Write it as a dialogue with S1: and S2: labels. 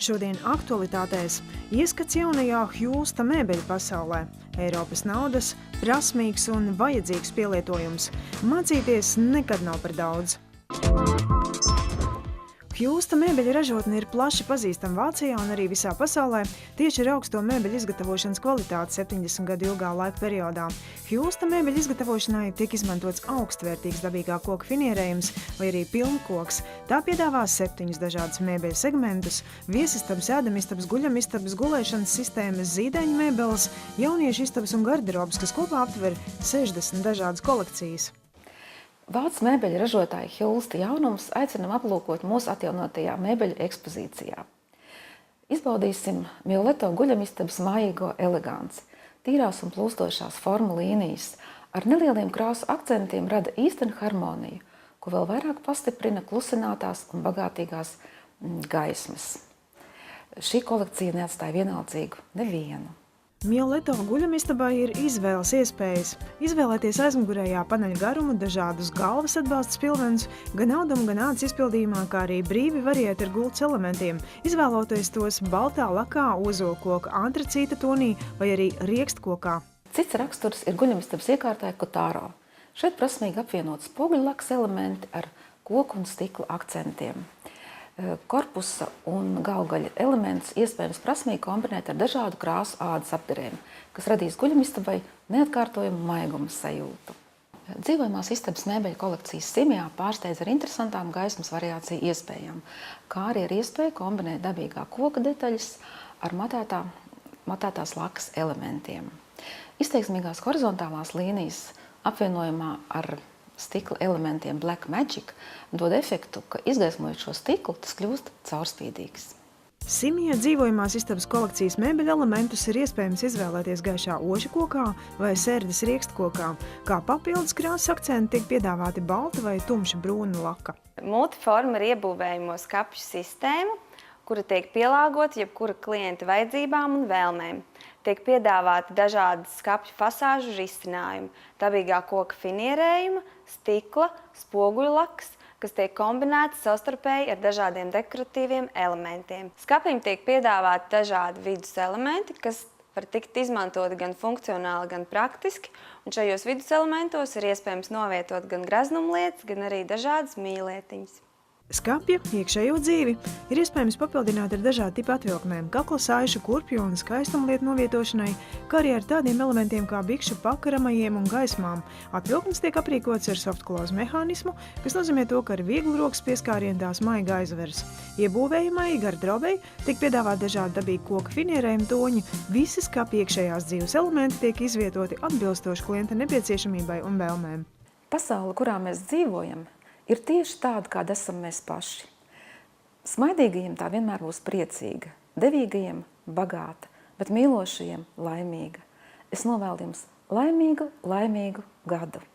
S1: Šodien aktualitātēs ieskats jaunajā Hjūsta mēbeļu pasaulē, Eiropas naudas, prasmīgs un vajadzīgs pielietojums. Mācīties nekad nav par daudz. Hjūsta mēbeļu ražotne ir plaši pazīstama Vācijā un arī visā pasaulē tieši ar augsto mēbeļu izgatavošanas kvalitāti 70 gadu ilgā laika periodā. Hjūsta mēbeļu izgatavošanai tiek izmantots augstvērtīgs dabīgā koka finierējums vai arī pilnkoks. Tā piedāvā 7 dažādus mēbeļu segmentus – viesistabas, ēdamistabas, guļamistabas, gulēšanas sistēmas, zīdaiņu mēbeles, jauniešu istabas un garderobas, kas kopā aptver 60 dažādas kolekcijas.
S2: Vācu mēbeļu ražotāja Hjūsta jaunums aicinam aplūkot mūsu atjaunotajā mēbeļu ekspozīcijā. Izbaudīsim Mioleto guļamistabas mājīgo eleganci. Tīrās un plūstošās formu līnijas ar nelieliem krāsu akcentiem rada īstenu harmoniju, ko vēl vairāk pastiprina klusinātās un bagātīgās gaismas. Šī kolekcija neatstāja vienaldzīgu nevienu.
S1: Mioleto guļamistabai ir izvēles iespējas. Izvēlēties aizmugurējā paneļa garumu, dažādus galvas atbalsta spilvenus, gan audumu, gan ādas izpildījumā, kā arī brīvi variēt ar gultas elementiem, izvēloties tos baltā lakā, ozolkoka, antracīta tonī vai arī riekstkokā.
S2: Cits raksturs ir guļamistabas iekārtai Kotaro. Šeit prasmīgi apvienot spoguļlakas elementi ar koku un stikla akcentiem. Korpusa un galvgaļa elementus iespējams prasmīgi kombinēt ar dažādu krāsu ādas apdarēm, kas radīs guļamistabai neatkārtojumu maiguma sajūtu. Dzīvojamās istabas mēbeļu kolekcijas Simjā pārsteidz ar interesantām gaismas variāciju iespējām, kā arī ar iespēju kombinēt dabīgā koka detaļas ar matētās lakas elementiem. Izteiksmīgās horizontālās līnijas apvienojumā ar stikla elementiem Black Magic dod efektu, ka izgaismojot šo stiklu, tas kļūst caurspīdīgs.
S1: Simjā dzīvojamās istabas kolekcijas mēbeļu elementus ir iespējams izvēlēties gaišā ožakokā vai sērdes riekstokā. Kā papildus krāsas akcenti tiek piedāvāti balta vai tumša brūna laka.
S3: Multiforma ir iebūvējamo skapju sistēma, kura tiek pielāgota jebkura klienta vajadzībām un vēlmēm. Tiek piedāvāti dažādas skapju fasāžu risinājumi, dabīgā koka finierējuma, stikla, spoguļlakas, kas tiek kombinētas savstarpēji ar dažādiem dekoratīviem elementiem. Skapim tiek piedāvāti dažādi vidus elementi, kas var tikt izmantoti gan funkcionāli, gan praktiski, un šajos vidus elementos ir iespējams novietot gan graznumlietas, gan arī dažādas mīlietiņas.
S1: Skapja iekšējo dzīvi ir iespējams papildināt ar dažādu tipu atvilknēm, kakla saišu, kurpju un skaistumlietu novietošanai, kā arī ar tādiem elementiem kā bikšu pakaramajiem un gaismām. Atvilknes tiek aprīkots ar softclose mehānismu, kas nozīmē to, ka ar vieglu rokas pieskārienu tās maigi aizveras. Iebūvējumai garderobei tiek piedāvāt dažādi dabīgi koka finierējumi toņi. Visi skapja iekšējās dzīves elementi tiek izvietoti atbilstoši klienta nepieciešamībai un vēlmēm.
S2: Pasaule, kurā mēs dzīvojam, ir tieši tāda, kāda esam mēs paši. Smaidīgajiem tā vienmēr būs priecīga, devīgajiem bagāta, bet mīlošajiem laimīga. Es novēlu jums laimīgu gadu!